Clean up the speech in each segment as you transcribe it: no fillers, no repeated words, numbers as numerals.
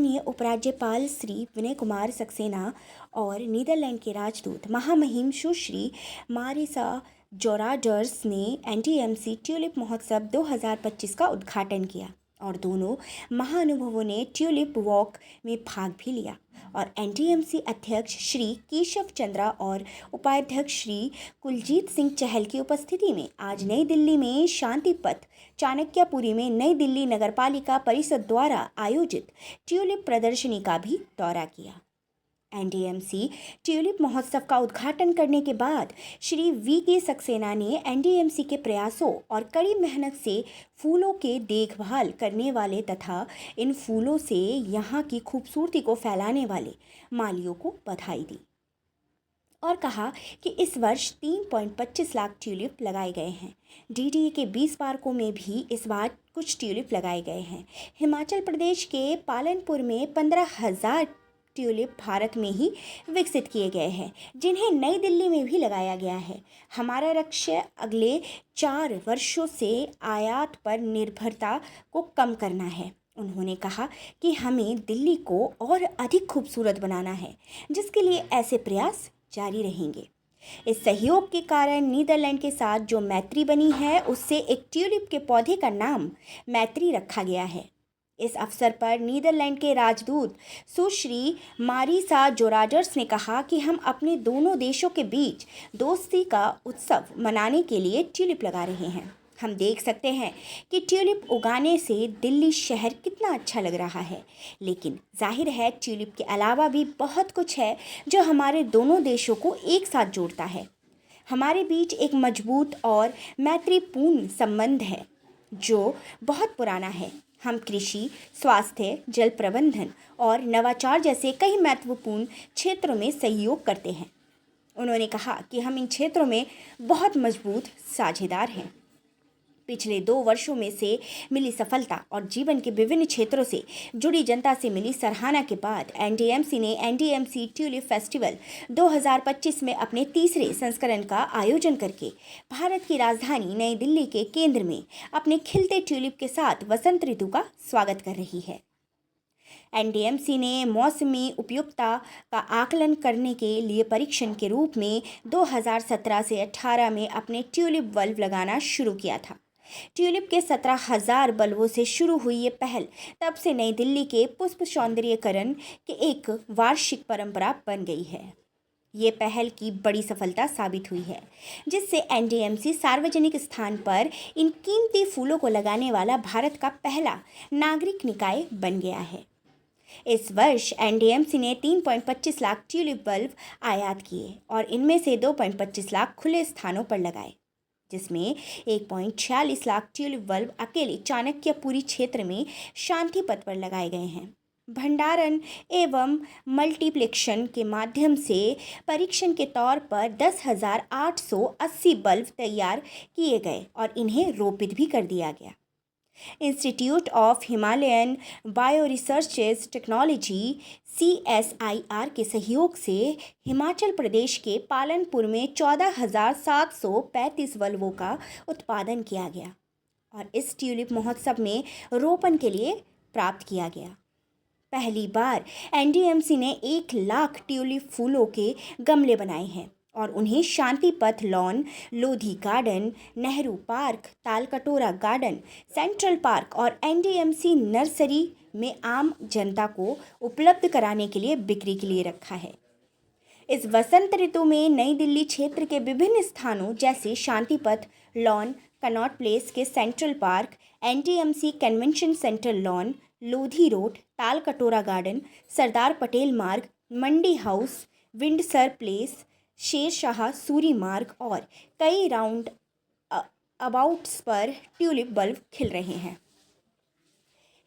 माननीय उपराज्यपाल श्री विनय कुमार सक्सेना और नीदरलैंड के राजदूत महामहिम सुश्री मारिसा जोराडर्स ने एनटीएमसी ट्यूलिप महोत्सव 2025 का उद्घाटन किया और दोनों महानुभावों ने ट्यूलिप वॉक में भाग भी लिया और एनटीएमसी अध्यक्ष श्री केशव चंद्रा और उपाध्यक्ष श्री कुलजीत सिंह चहल की उपस्थिति में आज नई दिल्ली में शांति पथ चाणक्यपुरी में नई दिल्ली नगरपालिका परिषद द्वारा आयोजित ट्यूलिप प्रदर्शनी का भी दौरा किया। एनटीएमसी ट्यूलिप महोत्सव का उद्घाटन करने के बाद श्री वी के सक्सेना ने एनटीएमसी के प्रयासों और कड़ी मेहनत से फूलों के देखभाल करने वाले तथा इन फूलों से यहाँ की खूबसूरती को फैलाने वाले मालियों को बधाई दी और कहा कि इस वर्ष 3.25 लाख ट्यूलिप लगाए गए हैं। डीडीए के 20 पार्कों में भी इस बार कुछ ट्यूलिप लगाए गए हैं। हिमाचल प्रदेश के पालनपुर में 15,000 ट्यूलिप भारत में ही विकसित किए गए हैं, जिन्हें नई दिल्ली में भी लगाया गया है। हमारा लक्ष्य अगले 4 वर्षों से आयात पर निर्भरता को कम करना है। उन्होंने कहा कि हमें दिल्ली को और अधिक खूबसूरत बनाना है, जिसके लिए ऐसे प्रयास जारी रहेंगे। इस सहयोग के कारण नीदरलैंड के साथ जो मैत्री बनी है, उससे एक ट्यूलिप के पौधे का नाम मैत्री रखा गया है। इस अवसर पर नीदरलैंड के राजदूत सुश्री मारिसा जोराडर्स ने कहा कि हम अपने दोनों देशों के बीच दोस्ती का उत्सव मनाने के लिए ट्यूलिप लगा रहे हैं। हम देख सकते हैं कि ट्यूलिप उगाने से दिल्ली शहर कितना अच्छा लग रहा है, लेकिन जाहिर है ट्यूलिप के अलावा भी बहुत कुछ है जो हमारे दोनों देशों को एक साथ जोड़ता है। हमारे बीच एक मजबूत और मैत्रीपूर्ण संबंध है जो बहुत पुराना है। हम कृषि, स्वास्थ्य, जल प्रबंधन और नवाचार जैसे कई महत्वपूर्ण क्षेत्रों में सहयोग करते हैं। उन्होंने कहा कि हम इन क्षेत्रों में बहुत मजबूत साझेदार हैं। पिछले 2 वर्षों में से मिली सफलता और जीवन के विभिन्न क्षेत्रों से जुड़ी जनता से मिली सराहना के बाद एनटीएमसी ने एनटीएमसी ट्यूलिप फेस्टिवल 2025 में अपने तीसरे संस्करण का आयोजन करके भारत की राजधानी नई दिल्ली के केंद्र में अपने खिलते ट्यूलिप के साथ वसंत ऋतु का स्वागत कर रही है। एनटीएमसी ने मौसमी उपयुक्तता का आकलन करने के लिए परीक्षण के रूप में 2017 से 18 में अपने ट्यूलिप बल्ब लगाना शुरू किया था। ट्यूलिप के 17,000 बल्बों से शुरू हुई ये पहल तब से नई दिल्ली के पुष्प सौंदर्यीकरण के एक वार्षिक परंपरा बन गई है। ये पहल की बड़ी सफलता साबित हुई है, जिससे एनटीएमसी सार्वजनिक स्थान पर इन कीमती फूलों को लगाने वाला भारत का पहला नागरिक निकाय बन गया है। इस वर्ष एनटीएमसी ने 3.25 लाख ट्यूलिप बल्ब आयात किए और इनमें से 2.25 लाख खुले स्थानों पर लगाए, जिसमें 1.46 लाख ट्यूलिप बल्ब अकेले चाणक्यपुरी क्षेत्र में शांति पथ पर लगाए गए हैं। भंडारण एवं मल्टीप्लेक्शन के माध्यम से परीक्षण के तौर पर 10,880 बल्ब तैयार किए गए और इन्हें रोपित भी कर दिया गया। Institute of Himalayan bio researches technology CSIR के सहयोग से हिमाचल प्रदेश के पालनपुर में 14,735 बल्बों का उत्पादन किया गया और इस ट्यूलिप महोत्सव में रोपण के लिए प्राप्त किया गया। पहली बार एनटीएमसी ने 1 लाख ट्यूलिप फूलों के गमले बनाए हैं और उन्हें शांति Path lawn, Lodhi garden, Nehru park, Talkatora garden, central park और एनटीएमसी नर्सरी में आम जनता को उपलब्ध कराने के लिए बिक्री के लिए रखा है। इस वसंत ऋतु में नई दिल्ली क्षेत्र के विभिन्न स्थानों जैसे Shanti Path lawn, Connaught place के central park, NTMC convention centre lawn, Lodhi road, Talkatora garden, Sardar Patel Marg, Mandi house, Windsor place, Sher Shah Suri Marg और कई राउंड अबाउट्स पर ट्यूलिप बल्ब खिल रहे हैं।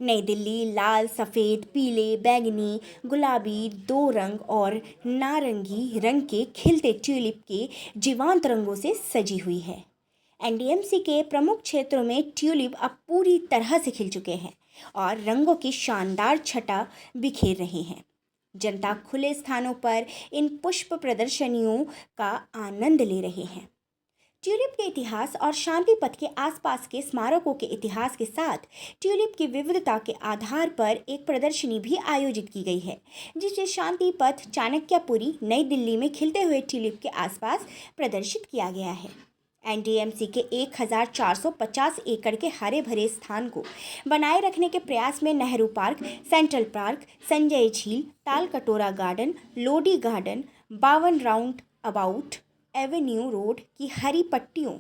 नई दिल्ली लाल, सफ़ेद, पीले, बैंगनी, गुलाबी, 2 रंग और नारंगी रंग के खिलते ट्यूलिप के जीवंत रंगों से सजी हुई है। एनटीएमसी के प्रमुख क्षेत्रों में ट्यूलिप अब पूरी तरह से खिल चुके हैं और रंगों की शानदार छटा बिखेर रहे हैं। जनता खुले स्थानों पर इन पुष्प प्रदर्शनियों का आनंद ले रहे हैं। ट्यूलिप के इतिहास और शांति पथ के आसपास के स्मारकों के इतिहास के साथ ट्यूलिप की विविधता के आधार पर एक प्रदर्शनी भी आयोजित की गई है, जिसे शांति पथ, चाणक्यपुरी, नई दिल्ली में खिलते हुए ट्यूलिप के आसपास प्रदर्शित किया गया है। एनडीएमसी के 1450 एकड़ के हरे भरे स्थान को बनाए रखने के प्रयास में Nehru park, central park, Sanjay झील, ताल कटोरा garden, Lodi garden, 52 round about Avenue road की हरी पट्टियों,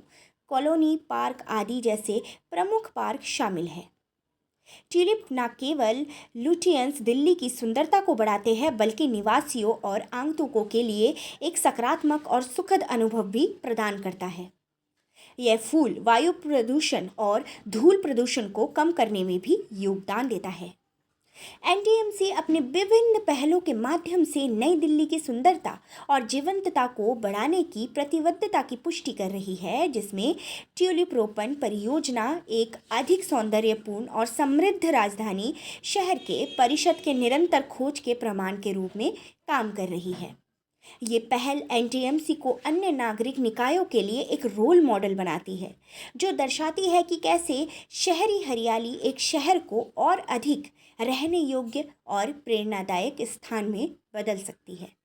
कॉलोनी पार्क आदि जैसे प्रमुख पार्क शामिल हैं। ट्यूलिप न केवल लुटियंस दिल्ली की सुंदरता को बढ़ाते हैं, बल्कि निवासियों और आगंतुकों के लिए एक सकारात्मक और सुखद अनुभव भी प्रदान करता है। यह फूल वायु प्रदूषण और धूल प्रदूषण को कम करने में भी योगदान देता है। एनडीएमसी अपने विभिन्न पहलों के माध्यम से नई दिल्ली की सुंदरता और जीवंतता को बढ़ाने की प्रतिबद्धता की पुष्टि कर रही है, जिसमें ट्यूलिप रोपण परियोजना एक अधिक सौंदर्यपूर्ण और समृद्ध राजधानी शहर के परिषद के निरंतर खोज के प्रमाण के रूप में काम कर रही है। ये पहल एनडीएमसी को अन्य नागरिक निकायों के लिए एक रोल मॉडल बनाती है, जो दर्शाती है कि कैसे शहरी हरियाली एक शहर को और अधिक रहने योग्य और प्रेरणादायक स्थान में बदल सकती है।